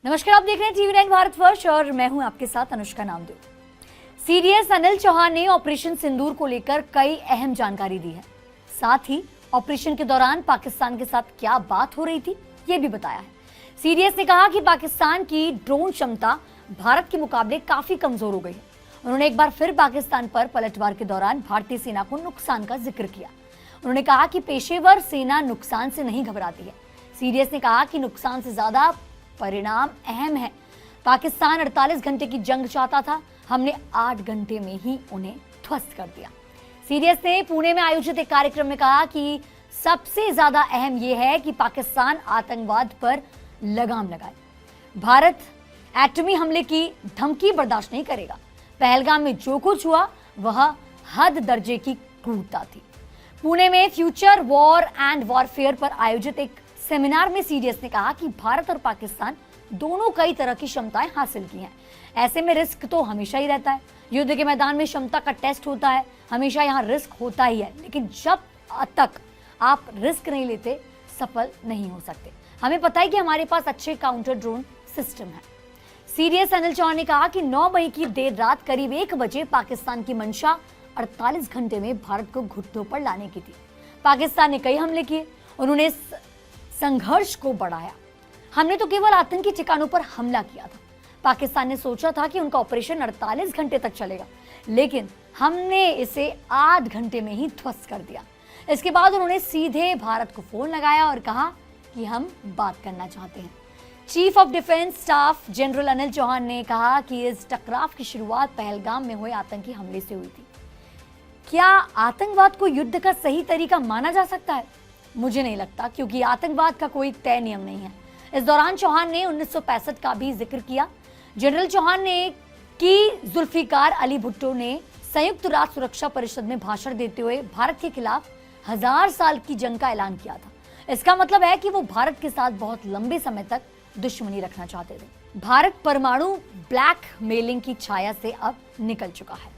नमस्कार, आप देख रहे हैं TV9 भारतवर्ष और मैं हूं आपके साथ अनुष्का नामदेव। सीडीएस अनिल चौहान ने ऑपरेशन सिंदूर को लेकर कई अहम जानकारी दी है। साथ ही ऑपरेशन के दौरान पाकिस्तान के साथ क्या बात हो रही थी ये भी बताया है। सीडीएस ने कहा कि पाकिस्तान की ड्रोन क्षमता भारत के मुकाबले काफी कमजोर हो गई है। उन्होंने एक बार फिर पाकिस्तान पर पलटवार के दौरान भारतीय सेना को नुकसान का जिक्र किया। उन्होंने कहा कि पेशेवर सेना नुकसान से नहीं घबराती है। सीडीएस ने कहा कि नुकसान से ज्यादा परिणाम अहम है। पाकिस्तान 48 घंटे की जंग चाहता था, हमने 8 घंटे में ही उन्हें ध्वस्त कर दिया। सीडीएस ने पुणे में आयोजित एक कार्यक्रम में कहा कि सबसे ज्यादा अहम यह है कि पाकिस्तान आतंकवाद पर लगाम लगाए। भारत एटमी हमले की धमकी बर्दाश्त नहीं करेगा। पहलगाम में जो कुछ हुआ वह हद दर्जे की क्रूरता थी। पुणे में फ्यूचर वॉर एंड वॉरफेयर पर आयोजित एक सेमिनार में सीडीएस ने कहा कि भारत और पाकिस्तान दोनों कई तरह की क्षमताएं हासिल की हैं। ऐसे में रिस्क तो हमेशा ही रहता है। युद्ध के मैदान में क्षमता का टेस्ट होता है, हमेशा यहाँ रिस्क होता ही है, लेकिन जब तक आप रिस्क नहीं लेते सफल नहीं हो सकते। हमें पता है कि हमारे पास अच्छे काउंटर ड्रोन सिस्टम है। सीडीएस अनिल चौहान ने कहा कि 9 मई की देर रात करीब 1 बजे पाकिस्तान की मंशा 48 घंटे में भारत को घुटनों पर लाने की थी। पाकिस्तान ने कई हमले किए, उन्होंने संघर्ष को बढ़ाया। हमने तो केवल आतंकी ठिकानों पर हमला किया था। पाकिस्तान ने सोचा था कि उनका ऑपरेशन 48 घंटे तक चलेगा, लेकिन हमने इसे 8 घंटे में ही ध्वस्त कर दिया। इसके बाद उन्होंने सीधे भारत को फोन लगाया और कहा कि हम बात करना चाहते हैं। Chief of defence staff general Anil Chauhan ने कहा कि इस टकराव की शुरुआत पहलगाम में हुए आतंकी हमले से हुई थी। क्या आतंकवाद को युद्ध का सही तरीका माना जा सकता है? मुझे नहीं लगता, क्योंकि आतंकवाद का कोई तय नियम नहीं है। इस दौरान चौहान ने 1965 का भी जिक्र किया। जनरल चौहान ने कि जुल्फिकार अली भुट्टो ने संयुक्त राष्ट्र सुरक्षा परिषद में भाषण देते हुए भारत के खिलाफ 1000 साल की जंग का ऐलान किया था। इसका मतलब है कि वो भारत के साथ बहुत लंबे समय तक दुश्मनी रखना चाहते थे। भारत परमाणु ब्लैक मेलिंग की छाया से अब निकल चुका है।